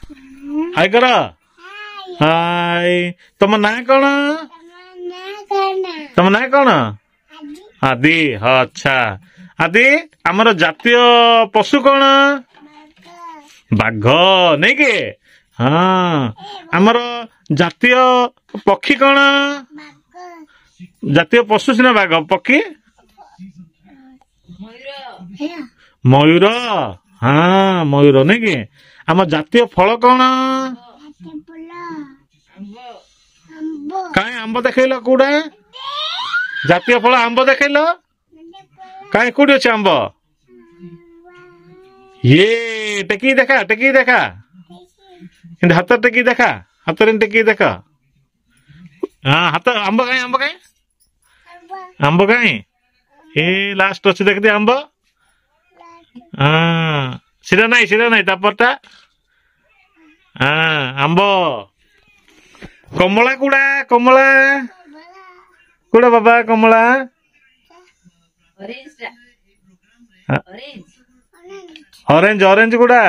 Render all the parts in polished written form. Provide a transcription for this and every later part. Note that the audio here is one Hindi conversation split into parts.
हाय कर हाय तुम ना कौन तुम ना कौन आदि हाँ अच्छा आदि आमर जातीय पशु कौन बाघ नहीं के हाँ आमर जातीय पक्षी कौन जातीय पशु सीना बाघ पक्षी मयूर हाँ मयूर नहीं कि आम जातीय फल कौन कहीं आंब देखल कौड़ा जातीय फल आंब देखल कहीं कौटी अच्छे आंब ये टेकी देखा हाथ टेकी देखा हाथ टेकी देखा हाँ हाथ आंब कहीं आंब कहीं ए लास्ट अच्छे देख दिया आंब हाँ सिरा नहीं तापरटा हाँ आंब कमला कुड़ा बाबा कमला ऑरेंज ऑरेंज कुड़ा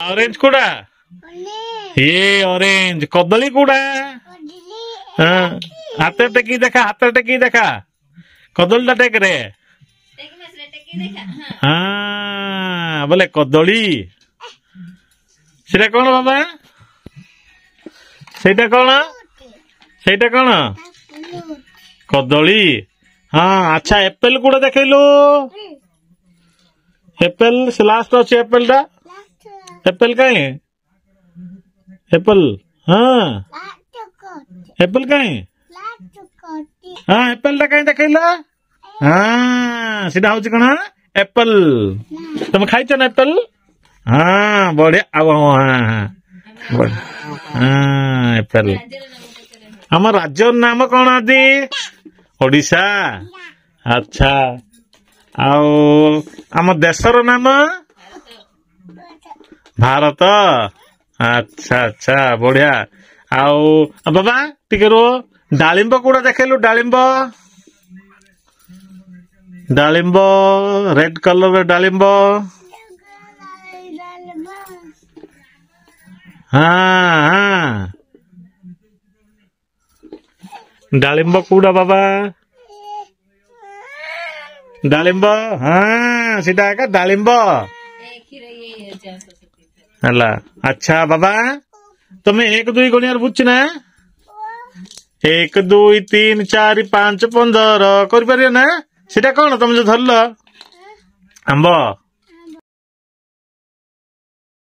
ऑरेंज कुड़ा ये ऑरेंज कदली कुड़ा हाँ हाथ टेकी देखा कदली टेक रे हाँ बोले कदली सेटा कौन बाबा सेटा कौन कदली हाँ अच्छा एप्पल कुड़ा देखलु एप्पल से लास्ट अच्छे एप्पल टा एप्पल कहीं एप्पल हाँ एप्पल कहीं हाँ एप्पल टा कहीं देखल हाँ सीधा हूँ कौन एप्पल तुम खाइच ना एप्पल हाँ बढ़िया हाँ एप्पल आम राज्य नाम कौन आदि ओडिशा अच्छा आओ आम देशर नाम भारत अच्छा अच्छा बढ़िया आओ बाबा टिके रो डालिंब कौड़ा देखलु डालिंब रेड कलर डालिंब हाँ डालिंब कौड़ा बाबा डालिंब हाँ सीधा का डालिंब हला अच्छा बाबा तुम्हें 1 2 गणियार बुझ ना 1 2 3 4 5 15 कर ना सीटा कौन तुम जो धरल आंब